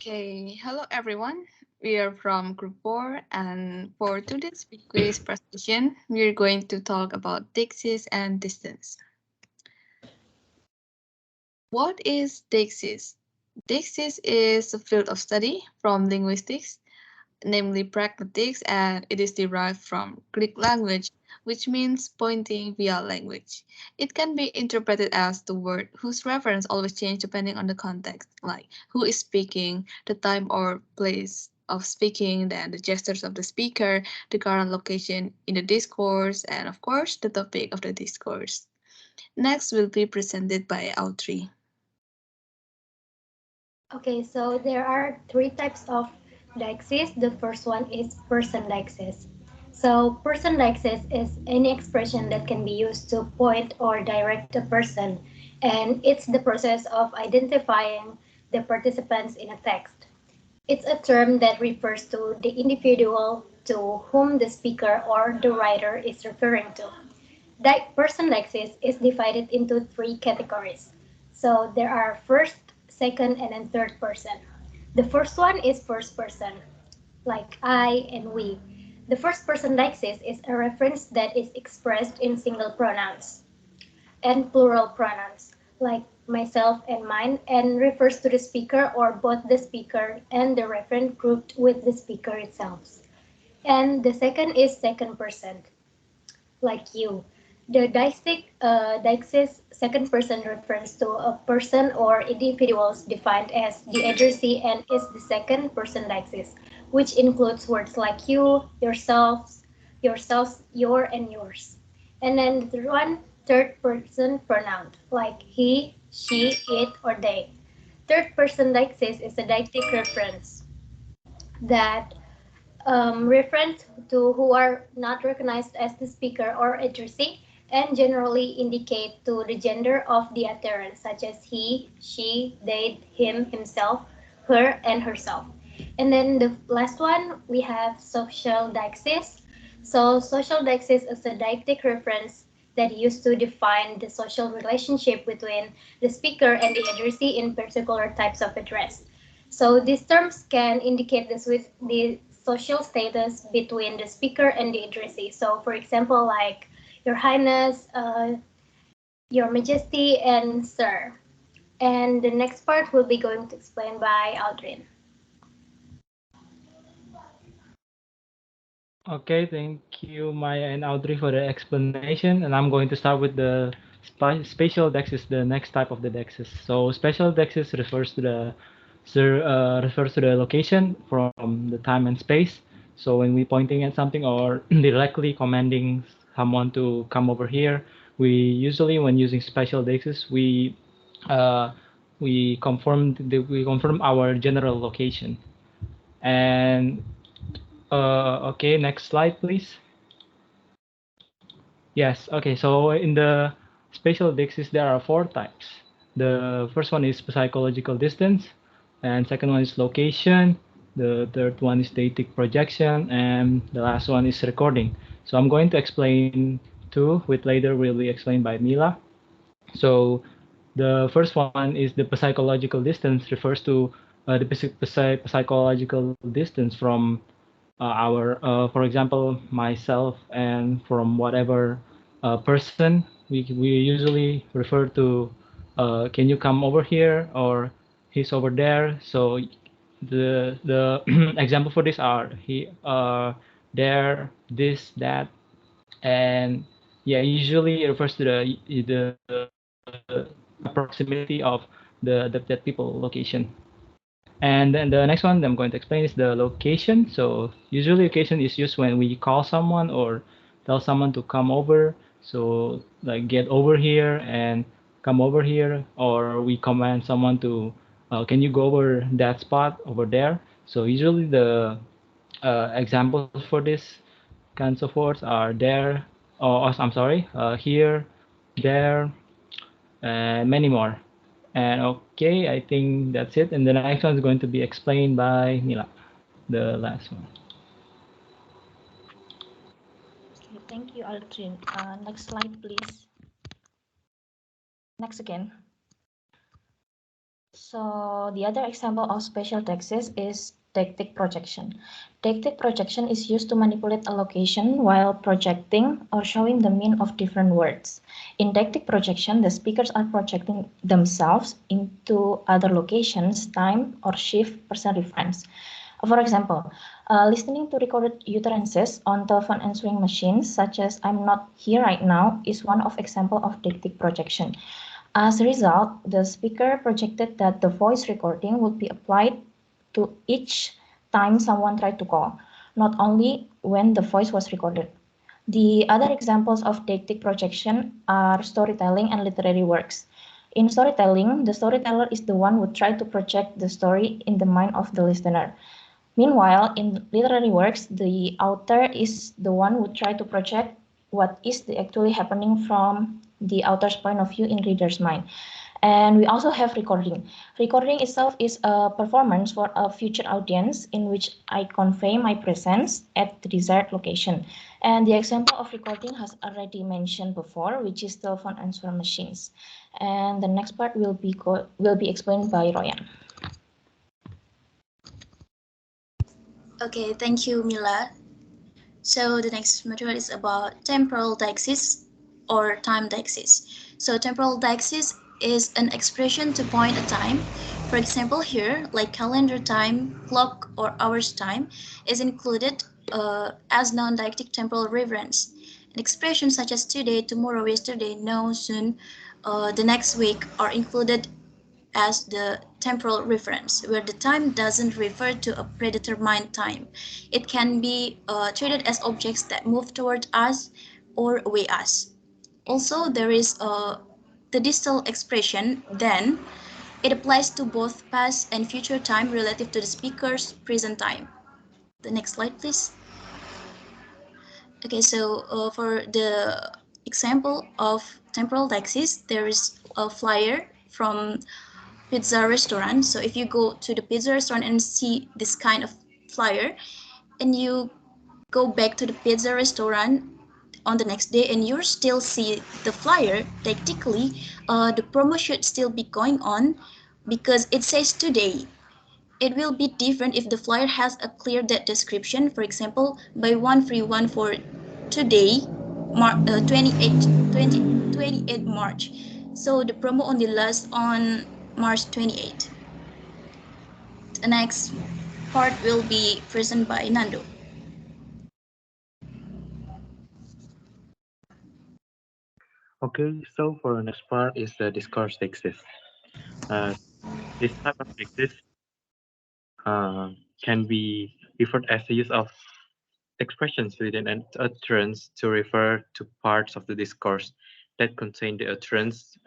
Okay, hello everyone. We are from Group 4, and for today's quiz presentation, we are going to talk about Deixis and Distance. What is Deixis? Deixis is a field of study from linguistics, namely pragmatics, and it is derived from Greek language, which means pointing via language. It can be interpreted as the word whose reference always changes depending on the context, like who is speaking, the time or place of speaking, then the gestures of the speaker, the current location in the discourse, and of course, the topic of the discourse. Next will be presented by Audrey. Okay, so there are three types of deixis. The first one is person deixis. So person deixis is any expression that can be used to point or direct a person, and it's the process of identifying the participants in a text. It's a term that refers to the individual to whom the speaker or the writer is referring to. Person deixis is divided into three categories. So there are first, second, and then third person. The first one is first person, like I and we. The first person deixis is a reference that is expressed in single pronouns and plural pronouns, like myself and mine, and refers to the speaker or both the speaker and the referent grouped with the speaker itself. And the second is second person, like you. The deixis second person refers to a person or individuals defined as the addressee and is the second person deixis, which includes words like you, yourselves, your, and yours. And then the third one, third person pronoun, like he, she, it, or they. Third person deixis is a deictic reference that reference to who are not recognized as the speaker or addressee and generally indicate to the gender of the utterance, such as he, she, they, him, himself, her, and herself. And then the last one, we have social deixis. So social deixis is a deictic reference that used to define the social relationship between the speaker and the addressee in particular types of address. So these terms can indicate the social status between the speaker and the addressee. So for example, like Your Highness, Your Majesty, and Sir. And the next part will be going to explain by Aldrin. Okay, thank you, Maya and Audrey, for the explanation. And I'm going to start with the spatial dexis, the next type of the dexis. So spatial dexis refers to the location from the time and space. So when we pointing at something or directly commanding someone to come over here, we usually when using spatial dexis, uh, we confirm our general location. And okay, next slide, please. Yes, okay, so in the spatial dixis, there are four types. The first one is psychological distance, and second one is location, the third one is static projection, and the last one is recording. So I'm going to explain two, which later will be explained by Mila. So the first one is the psychological distance refers to psychological distance from for example, myself and from whatever person, we usually refer to, can you come over here or he's over there. So the example for this are he, there, this, that, and yeah, usually it refers to the proximity of that people location. And then the next one I'm going to explain is the location. So usually location is used when we call someone or tell someone to come over. So like get over here and come over here, or we command someone to, can you go over that spot over there? So usually the examples for this kinds of words are there, or I'm sorry, here, there, and many more. And okay, I think that's it. And the next one is going to be explained by Mila, the last one. Okay, thank you, Aldrin. Next slide, please. Next again. So the other example of spatial taxes is deictic projection. Deictic projection is used to manipulate a location while projecting or showing the meaning of different words. In deictic projection, the speakers are projecting themselves into other locations, time, or shift person reference. For example, listening to recorded utterances on telephone answering machines, such as "I'm not here right now," is one of example of deictic projection. As a result, the speaker projected that the voice recording would be applied to each time someone tried to call, not only when the voice was recorded. The other examples of deictic projection are storytelling and literary works. In storytelling, the storyteller is the one who tried to project the story in the mind of the listener. Meanwhile, in literary works, the author is the one who try to project what is actually happening from the author's point of view in reader's mind. And we also have recording. Recording itself is a performance for a future audience in which I convey my presence at the desired location. And the example of recording has already mentioned before, which is telephone answer machines. And the next part will be explained by Royan. Okay, thank you, Mila. So the next material is about temporal deixis or time deixis. So temporal deixis is an expression to point a time. For example, here, like calendar time, clock, or hours time, is included as non-deictic temporal reference. An expression such as today, tomorrow, yesterday, now, soon, the next week are included as the temporal reference, where the time doesn't refer to a predetermined time. It can be treated as objects that move toward us or away us. Also, there is the distal expression then. It applies to both past and future time relative to the speaker's present time. The next slide, please. Okay, so for the example of temporal deixis, there is a flyer from pizza restaurant. So if you go to the pizza restaurant and see this kind of flyer, and you go back to the pizza restaurant on the next day and you still see the flyer, technically the promo should still be going on because it says today. It will be different if the flyer has a clear date description. For example, buy one free one for today, 28 March. So the promo only lasts on March 28. The next part will be presented by Nando. Okay, so for the next part is the discourse thesis. Uh, this type of thesis can be referred as the use of expressions within an utterance to refer to parts of the discourse that contain the utterance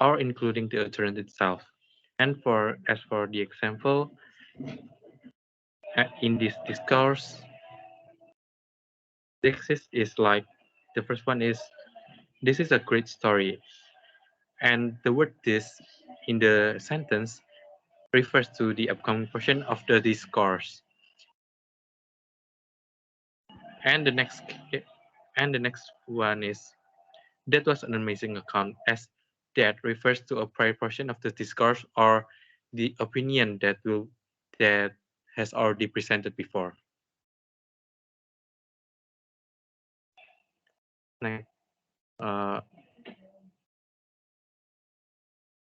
or including the utterance itself. And for as for the example, in this discourse, thesis is like the first one is this is a great story, and the word this in the sentence refers to the upcoming portion of the discourse. And the next and the next one is that was an amazing account, as that refers to a prior portion of the discourse or the opinion that has already presented before. Next, uh,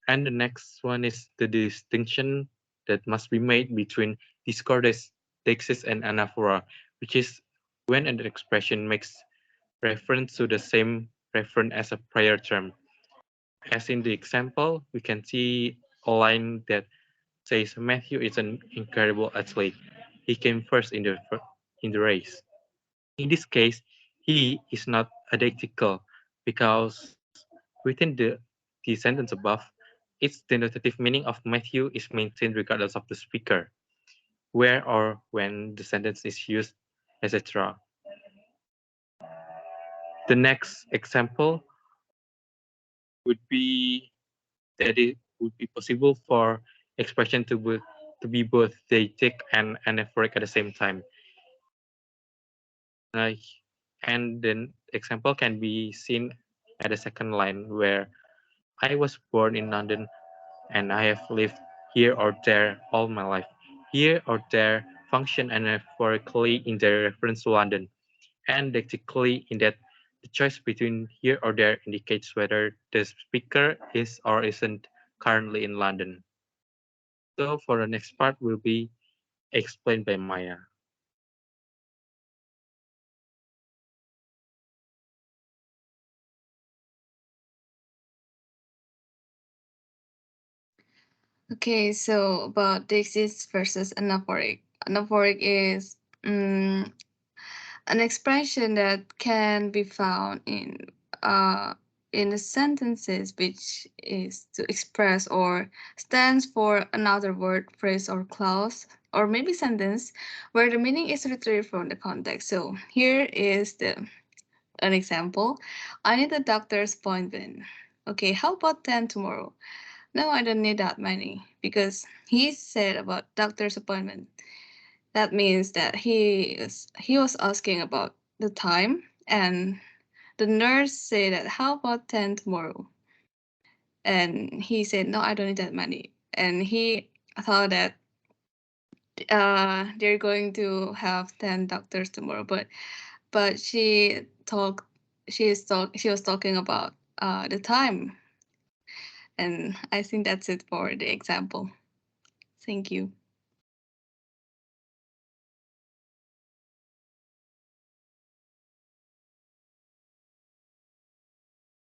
and the next one is the distinction that must be made between discourse, deixis, and anaphora, which is when an expression makes reference to the same reference as a prior term. As in the example, we can see a line that says Matthew is an incredible athlete. He came first in the race. In this case, he is not identical because within the sentence above, its denotative meaning of Matthew is maintained regardless of the speaker, where or when the sentence is used, etc. The next example would be that it would be possible for expression to be both deictic and anaphoric at the same time. Uh, and then example can be seen at the second line where I was born in London and I have lived here or there all my life. Here or there function anaphorically in the reference to London, and dactically in that the choice between here or there indicates whether the speaker is or isn't currently in London. So for the next part will be explained by Maya. Okay, so about Deixis versus anaphoric. Anaphoric is an expression that can be found uh, in the sentences which is to express or stands for another word, phrase, or clause, or maybe sentence where the meaning is retrieved from the context. So here is an example. I need a doctor's appointment. Okay, how about 10 tomorrow? No, I don't need that many because he said about doctor's appointment. That means that he was asking about the time, and the nurse said that how about 10 tomorrow? And he said no, I don't need that many. And he thought that they're going to have 10 doctors tomorrow, but she was talking about the time. And I think that's it for the example. Thank you.